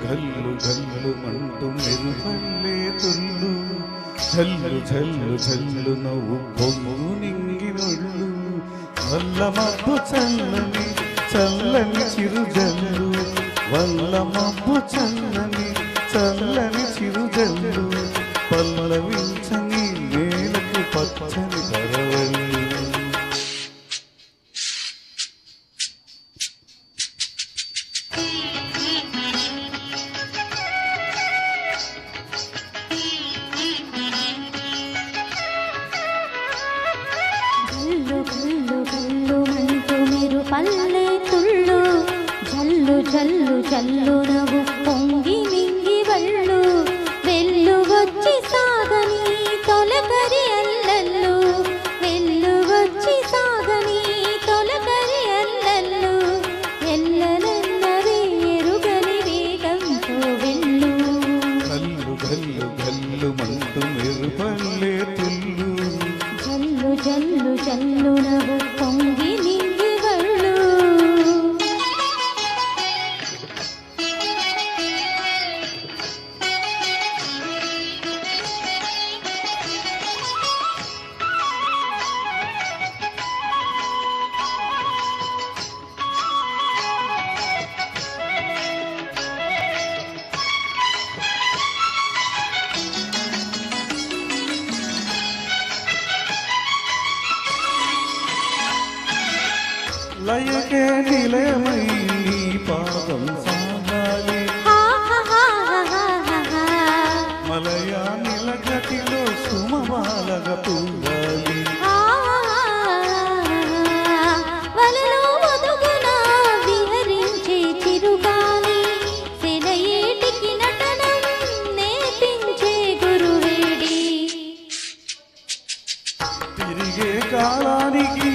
గల్లు గల్లు మంటూ మెరుపల్లే తుల్లు జల్లు జల్లు జల్లు నవ్వు పొంగు నింగి నొళ్ళు వల్ల మబ్బు చల్లని చల్లని చిరుజల్లు వల్ల మబ్బు చల్లని చల్లని చిరుజల్లు పల్లవించని నేలకు పచ్చని కరవల్లు. పల్లె తుళ్ళు జల్లు జల్లు జల్లు నవ్వు పొంగి మింగి వళ్ళు వెళ్ళు వచ్చి సాగని తొలకరి అల్లల్లు వెళ్ళు వచ్చి సాగని తొలకరి అల్లల్లు ఎల్లలన్నవే ఎరుగని వేగంతో వెళ్ళు గల్లు గల్లు గల్లు మంటూ మెరుపల్లే తుళ్ళు జల్లు జల్లు జల్లు నవ్వు పొంగి మింగి వళ్ళు. లయకే నిలయమై నీ పాదం సాగాలి మలయా నిలగటిలో సుమవాలగ పూవాలి వలలో ఒదుగున విహరించే చిరుగాలి సెలయేటికి నటనం నేర్పించే గురువేడి తిరిగే కాలానికి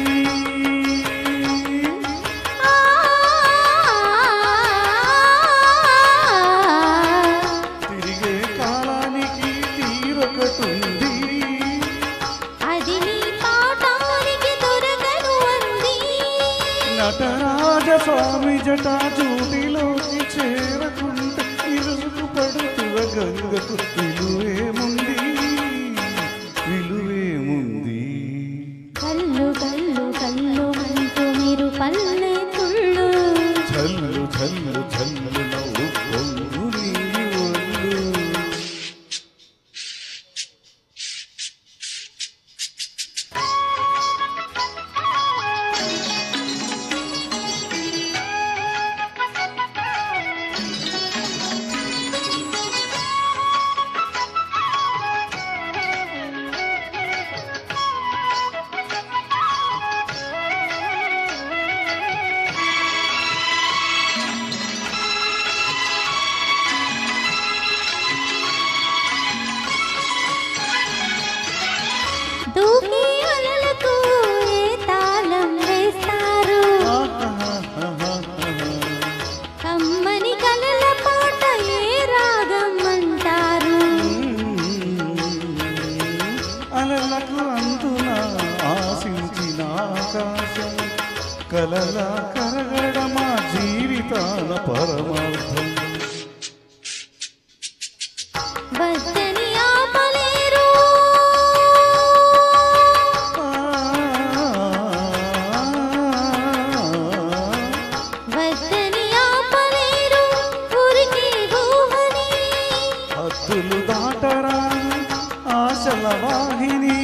నటరాజ స్వామి జటా జూటిలోకి చేరకుంటే ఇరుసుకు పడుతువ గంగకు విలువేముంది విలువేముంది. కల్లు కల్లు కల్లు మంటూ మీరు పల్లె తుళ్ళు జల్లు జల్లు జల్లు నవ్వు పొంగు నీగి ఒళ్ళు దూకి అలలకు ఏ తాళం వేస్తారు కమ్మని కలల పాట ఏ రాగం అంటారు అలలకు అందున ఆశించిన ఆకాశం కలలా కరగడమా జీవితాల పరమార్థం వద్దని ఆపలేరు వద్దని ఆపలేరు ఉరికి ఊహని హద్దులు దాటరా ఆశల వాహిని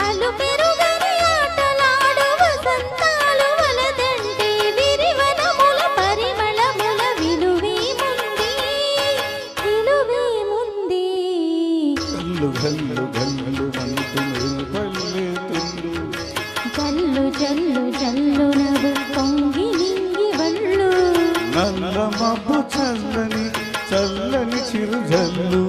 అలు పెరుగని ఆటలాడు వసంతాలు వలదంటే విరివనముల పరిమళముల విలువేముంది విలువేముంది. గల్లు గల్లు గల్లు మంటూ మెరుపల్లే తుళ్ళు జల్లు జల్లు జల్లు నవ్వు పొంగి నింగి వళ్ళు నల్ల మబ్బు చల్లని చల్లని చిరుజల్లు